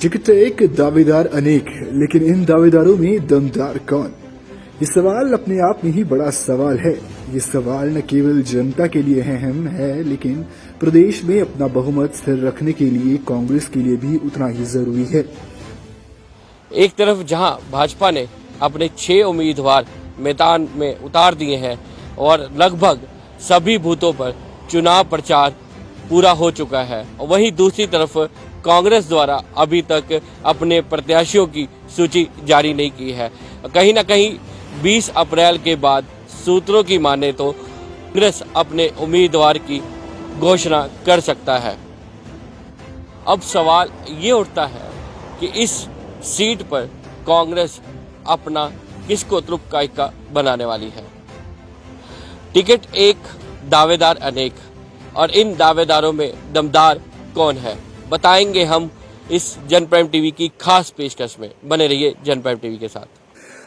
Ticket एक, दावेदार अनेक, लेकिन इन दावेदारों में दमदार कौन? ये सवाल अपने आप में ही बड़ा सवाल है। ये सवाल न केवल जनता के लिए अहम है, लेकिन प्रदेश में अपना बहुमत स्थिर रखने के लिए कांग्रेस के लिए भी उतना ही जरूरी है। एक तरफ जहां भाजपा ने अपने 6 उम्मीदवार मैदान में उतार दिए हैं और लगभग सभी बूथों पर चुनाव प्रचार पूरा हो चुका है, वहीं दूसरी तरफ कांग्रेस द्वारा अभी तक अपने प्रत्याशियों की सूची जारी नहीं की है। कहीं न कहीं 20 अप्रैल के बाद सूत्रों की माने तो कांग्रेस अपने उम्मीदवार की घोषणा कर सकता है। अब सवाल ये उठता है कि इस सीट पर कांग्रेस अपना किसको तुरुपकाइका बनाने वाली है। टिकट एक, दावेदार अनेक, और इन दावेदारों में दमदार कौन है, बताएंगे हम इस जनप्राइम टीवी की खास पेशकश में। बने रहिए जनप्राइम टीवी के साथ।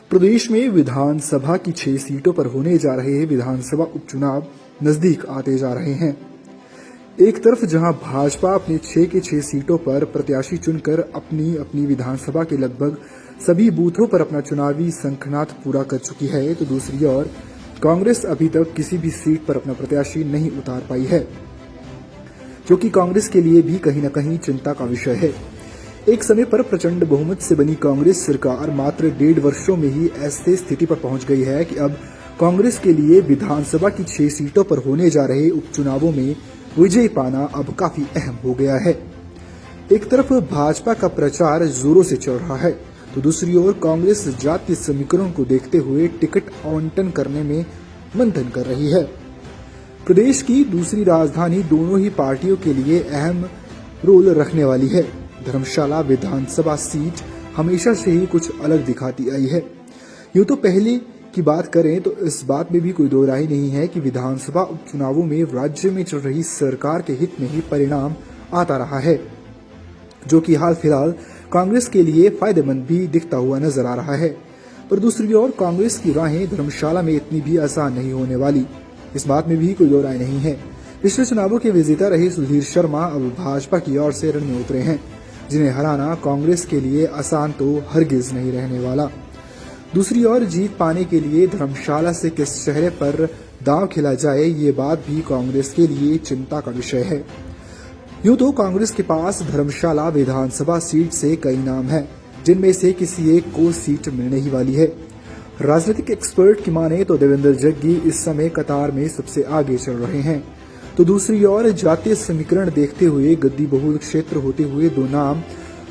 प्रदेश में विधानसभा की 6 सीटों पर होने जा रहे विधानसभा उपचुनाव नजदीक आते जा रहे हैं। एक तरफ जहां भाजपा अपने 6 के 6 सीटों पर प्रत्याशी चुनकर अपनी अपनी विधानसभा के लगभग सभी बूथों पर अपना चुनावी शंखनाद पूरा कर चुकी है, तो दूसरी ओर कांग्रेस अभी तक किसी भी सीट पर अपना प्रत्याशी नहीं उतार पाई है, जो कि कांग्रेस के लिए भी कहीं न कहीं चिंता का विषय है। एक समय पर प्रचंड बहुमत से बनी कांग्रेस सरकार मात्र 1.5 वर्षों में ही ऐसी स्थिति पर पहुंच गई है कि अब कांग्रेस के लिए विधानसभा की 6 सीटों पर होने जा रहे उपचुनावों में विजय पाना अब काफी अहम हो गया है। एक तरफ भाजपा का प्रचार जोरों से चल रहा है, तो दूसरी ओर कांग्रेस जातीय समीकरण को देखते हुए टिकट आवंटन करने में मंथन कर रही है। प्रदेश की दूसरी राजधानी दोनों ही पार्टियों के लिए अहम रोल रखने वाली है। धर्मशाला विधानसभा सीट हमेशा से ही कुछ अलग दिखाती आई है। यूं तो पहले की बात करें तो इस बात में भी कोई दो राय नहीं है कि विधानसभा उपचुनावों में राज्य में चल रही सरकार के हित में ही परिणाम आता रहा है, जो कि हाल फिलहाल कांग्रेस के लिए फायदेमंद भी दिखता हुआ नजर आ रहा है। पर दूसरी ओर कांग्रेस की राहें धर्मशाला में इतनी भी आसान नहीं होने वाली, इस बात में भी कोई दो राय नहीं है। पिछले चुनावों के विजेता रहे सुधीर शर्मा अब भाजपा की ओर से रण में उतरे हैं, जिन्हें हराना कांग्रेस के लिए आसान तो हरगिज नहीं रहने वाला। दूसरी ओर जीत पाने के लिए धर्मशाला से किस चेहरे पर दांव खेला जाए, ये बात भी कांग्रेस के लिए चिंता का विषय है। यूं तो कांग्रेस के पास धर्मशाला विधानसभा सीट से कई नाम हैं, जिनमें से किसी एक को सीट मिलने ही वाली है। राजनीतिक एक्सपर्ट की माने तो देवेंद्र जग्गी इस समय कतार में सबसे आगे चल रहे हैं, तो दूसरी ओर जातीय समीकरण देखते हुए गद्दी बहुल क्षेत्र होते हुए दो नाम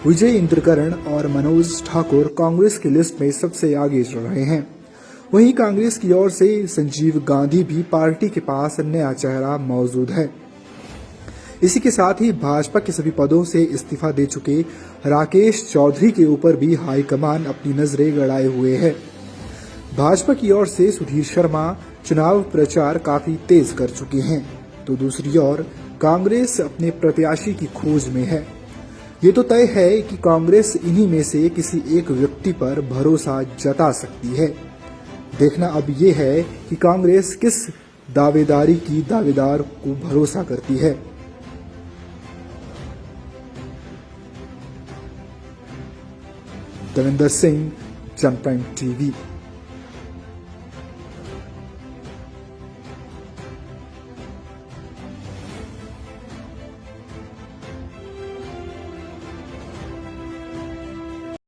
विजय इंद्रकरण और मनोज ठाकुर कांग्रेस की लिस्ट में सबसे आगे चल रहे हैं। वहीं कांग्रेस की ओर से संजीव गांधी भी पार्टी के पास नया चेहरा मौजूद है। इसी के साथ ही भाजपा के सभी पदों से इस्तीफा दे चुके राकेश चौधरी के ऊपर भी हाईकमान अपनी नजरें गड़ाए हुए है। भाजपा की ओर से सुधीर शर्मा चुनाव प्रचार काफी तेज कर चुके हैं, तो दूसरी ओर कांग्रेस अपने प्रत्याशी की खोज में है। ये तो तय है कि कांग्रेस इन्हीं में से किसी एक व्यक्ति पर भरोसा जता सकती है। देखना अब ये है कि कांग्रेस किस दावेदारी की दावेदार को भरोसा करती है। देवेंद्र सिंह, जनप्राइम टीवी।